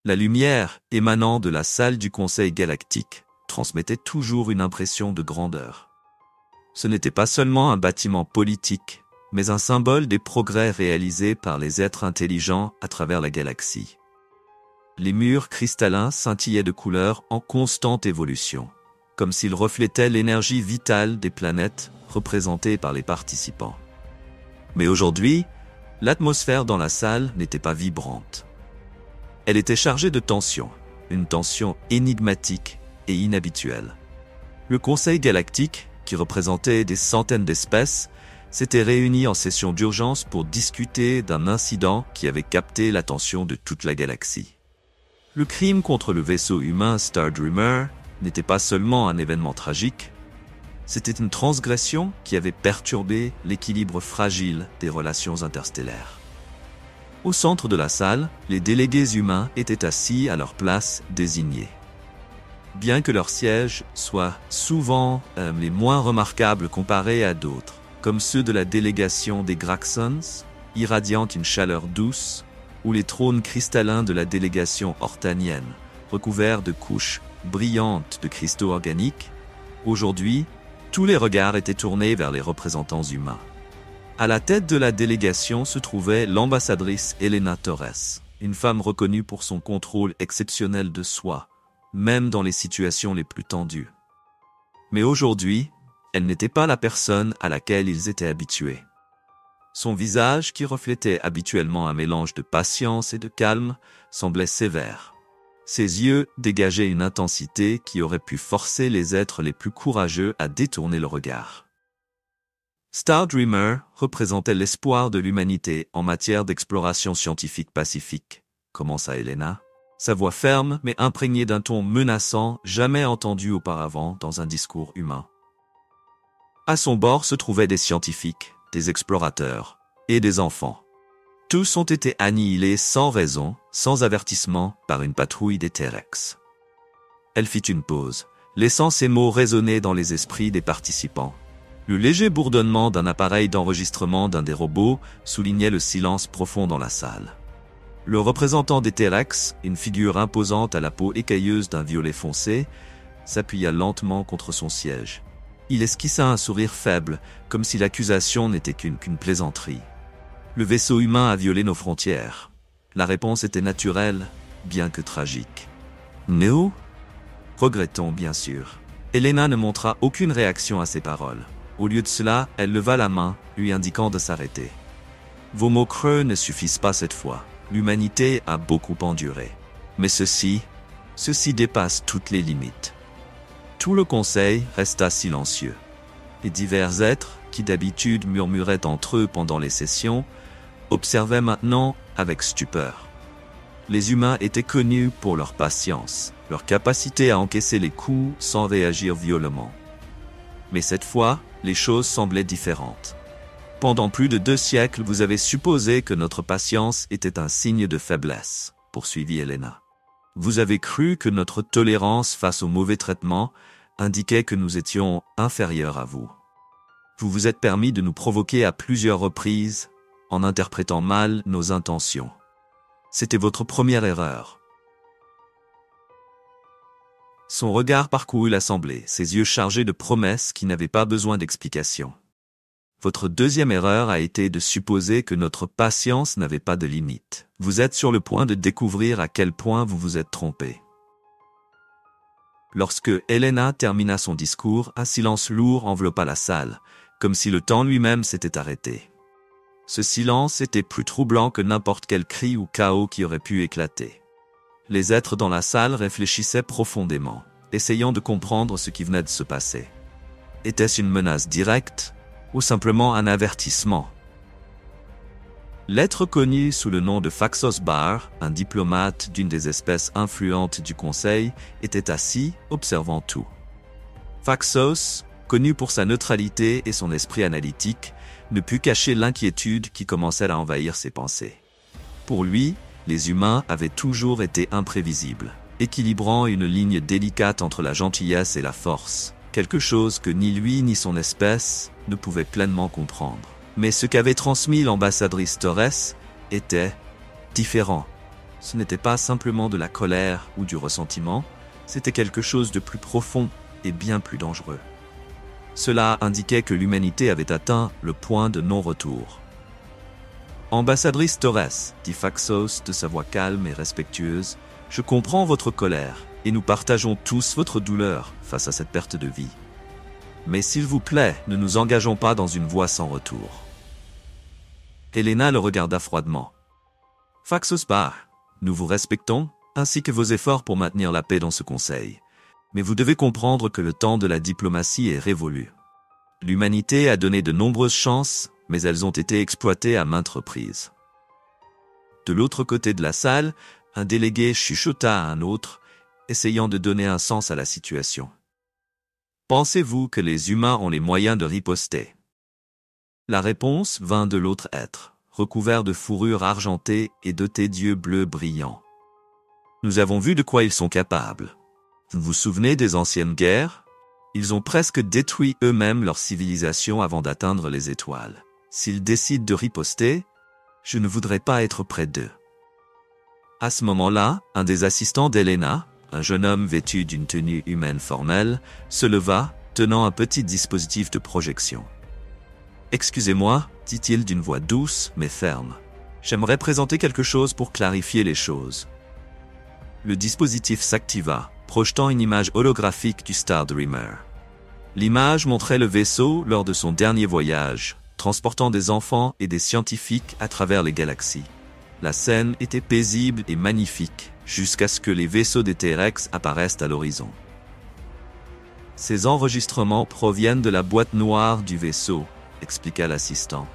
La lumière émanant de la salle du Conseil galactique transmettait toujours une impression de grandeur. Ce n'était pas seulement un bâtiment politique, mais un symbole des progrès réalisés par les êtres intelligents à travers la galaxie. Les murs cristallins scintillaient de couleurs en constante évolution, comme s'ils reflétaient l'énergie vitale des planètes représentées par les participants. Mais aujourd'hui, l'atmosphère dans la salle n'était pas vibrante. Elle était chargée de tension, une tension énigmatique et inhabituelle. Le Conseil galactique, qui représentait des centaines d'espèces, s'était réuni en session d'urgence pour discuter d'un incident qui avait capté l'attention de toute la galaxie. Le crime contre le vaisseau humain Star Dreamer n'était pas seulement un événement tragique, c'était une transgression qui avait perturbé l'équilibre fragile des relations interstellaires. Au centre de la salle, les délégués humains étaient assis à leur place désignée. Bien que leurs sièges soient souvent les moins remarquables comparés à d'autres, comme ceux de la délégation des Graxons, irradiant une chaleur douce, ou les trônes cristallins de la délégation hortanienne, recouverts de couches brillantes de cristaux organiques, aujourd'hui, tous les regards étaient tournés vers les représentants humains. À la tête de la délégation se trouvait l'ambassadrice Elena Torres, une femme reconnue pour son contrôle exceptionnel de soi, même dans les situations les plus tendues. Mais aujourd'hui, elle n'était pas la personne à laquelle ils étaient habitués. Son visage, qui reflétait habituellement un mélange de patience et de calme, semblait sévère. Ses yeux dégageaient une intensité qui aurait pu forcer les êtres les plus courageux à détourner le regard. Star Dreamer représentait l'espoir de l'humanité en matière d'exploration scientifique pacifique, commença Elena, sa voix ferme mais imprégnée d'un ton menaçant jamais entendu auparavant dans un discours humain. À son bord se trouvaient des scientifiques, des explorateurs et des enfants. Tous ont été annihilés sans raison, sans avertissement, par une patrouille des T-Rex. Elle fit une pause, laissant ces mots résonner dans les esprits des participants. Le léger bourdonnement d'un appareil d'enregistrement d'un des robots soulignait le silence profond dans la salle. Le représentant des T-Rex, une figure imposante à la peau écailleuse d'un violet foncé, s'appuya lentement contre son siège. Il esquissa un sourire faible, comme si l'accusation n'était qu'une plaisanterie. Le vaisseau humain a violé nos frontières. La réponse était naturelle, bien que tragique. Nous? Regrettons, bien sûr. Elena ne montra aucune réaction à ces paroles. Au lieu de cela, elle leva la main, lui indiquant de s'arrêter. Vos mots creux ne suffisent pas cette fois. L'humanité a beaucoup enduré. Mais ceci dépasse toutes les limites. Tout le conseil resta silencieux. Les divers êtres, qui d'habitude murmuraient entre eux pendant les sessions, observaient maintenant avec stupeur. Les humains étaient connus pour leur patience, leur capacité à encaisser les coups sans réagir violemment. Mais cette fois, les choses semblaient différentes. Pendant plus de 2 siècles, vous avez supposé que notre patience était un signe de faiblesse, poursuivit Elena. Vous avez cru que notre tolérance face au mauvais traitement indiquait que nous étions inférieurs à vous. Vous vous êtes permis de nous provoquer à plusieurs reprises en interprétant mal nos intentions. C'était votre première erreur. Son regard parcourut l'assemblée, ses yeux chargés de promesses qui n'avaient pas besoin d'explication. Votre deuxième erreur a été de supposer que notre patience n'avait pas de limite. Vous êtes sur le point de découvrir à quel point vous vous êtes trompé. Lorsque Elena termina son discours, un silence lourd enveloppa la salle, comme si le temps lui-même s'était arrêté. Ce silence était plus troublant que n'importe quel cri ou chaos qui aurait pu éclater. Les êtres dans la salle réfléchissaient profondément, essayant de comprendre ce qui venait de se passer. Était-ce une menace directe ou simplement un avertissement? L'être connu sous le nom de Phaxos Bar, un diplomate d'une des espèces influentes du Conseil, était assis, observant tout. Phaxos, connu pour sa neutralité et son esprit analytique, ne put cacher l'inquiétude qui commençait à envahir ses pensées. Pour lui, les humains avaient toujours été imprévisibles, équilibrant une ligne délicate entre la gentillesse et la force, quelque chose que ni lui ni son espèce ne pouvaient pleinement comprendre. Mais ce qu'avait transmis l'ambassadrice Torres était différent. Ce n'était pas simplement de la colère ou du ressentiment, c'était quelque chose de plus profond et bien plus dangereux. Cela indiquait que l'humanité avait atteint le point de non-retour. Ambassadrice Torres, dit Faxos de sa voix calme et respectueuse, je comprends votre colère et nous partageons tous votre douleur face à cette perte de vie. Mais s'il vous plaît, ne nous engageons pas dans une voie sans retour. Helena le regarda froidement. Faxos Bar, nous vous respectons, ainsi que vos efforts pour maintenir la paix dans ce conseil. Mais vous devez comprendre que le temps de la diplomatie est révolu. L'humanité a donné de nombreuses chances, mais elles ont été exploitées à maintes reprises. De l'autre côté de la salle, un délégué chuchota à un autre, essayant de donner un sens à la situation. Pensez-vous que les humains ont les moyens de riposter? La réponse vint de l'autre être, recouvert de fourrure argentée et doté d'yeux bleus brillants. Nous avons vu de quoi ils sont capables. Vous vous souvenez des anciennes guerres? Ils ont presque détruit eux-mêmes leur civilisation avant d'atteindre les étoiles. S'ils décident de riposter, je ne voudrais pas être près d'eux. À ce moment-là, un des assistants d'Helena, un jeune homme vêtu d'une tenue humaine formelle, se leva, tenant un petit dispositif de projection. « Excusez-moi, dit-il d'une voix douce mais ferme. J'aimerais présenter quelque chose pour clarifier les choses. » Le dispositif s'activa, projetant une image holographique du Star Dreamer. L'image montrait le vaisseau lors de son dernier voyage, transportant des enfants et des scientifiques à travers les galaxies. La scène était paisible et magnifique, jusqu'à ce que les vaisseaux des T-Rex apparaissent à l'horizon. Ces enregistrements proviennent de la boîte noire du vaisseau, expliqua l'assistant.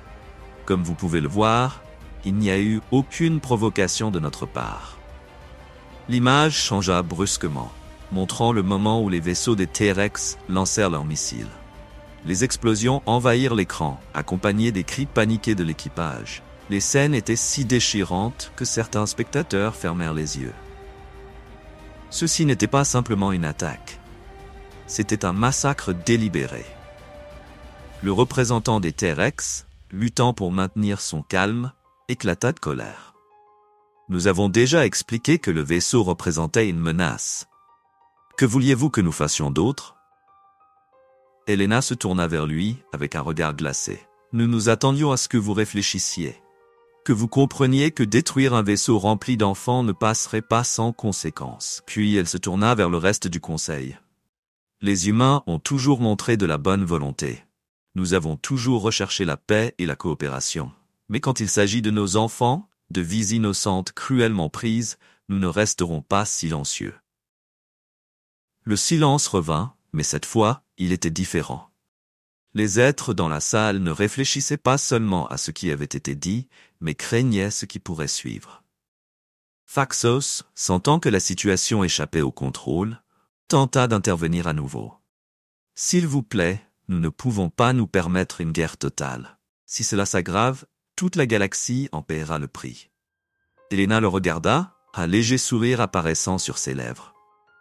Comme vous pouvez le voir, il n'y a eu aucune provocation de notre part. L'image changea brusquement, montrant le moment où les vaisseaux des T-Rex lancèrent leurs missiles. Les explosions envahirent l'écran, accompagnées des cris paniqués de l'équipage. Les scènes étaient si déchirantes que certains spectateurs fermèrent les yeux. Ceci n'était pas simplement une attaque. C'était un massacre délibéré. Le représentant des T-Rex, luttant pour maintenir son calme, éclata de colère. Nous avons déjà expliqué que le vaisseau représentait une menace. Que vouliez-vous que nous fassions d'autre? Helena se tourna vers lui avec un regard glacé. Nous nous attendions à ce que vous réfléchissiez. Que vous compreniez que détruire un vaisseau rempli d'enfants ne passerait pas sans conséquences. Puis elle se tourna vers le reste du conseil. Les humains ont toujours montré de la bonne volonté. Nous avons toujours recherché la paix et la coopération. Mais quand il s'agit de nos enfants, de vies innocentes cruellement prises, nous ne resterons pas silencieux. Le silence revint, mais cette fois, il était différent. Les êtres dans la salle ne réfléchissaient pas seulement à ce qui avait été dit, mais craignaient ce qui pourrait suivre. Faxos, sentant que la situation échappait au contrôle, tenta d'intervenir à nouveau. « S'il vous plaît, nous ne pouvons pas nous permettre une guerre totale. Si cela s'aggrave, toute la galaxie en paiera le prix. » Helena le regarda, un léger sourire apparaissant sur ses lèvres.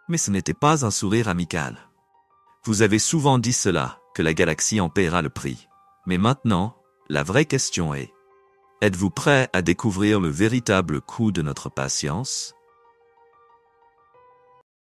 Mais ce n'était pas un sourire amical. « Vous avez souvent dit cela, que la galaxie en paiera le prix. Mais maintenant, la vraie question est, êtes-vous prêt à découvrir le véritable coût de notre patience ?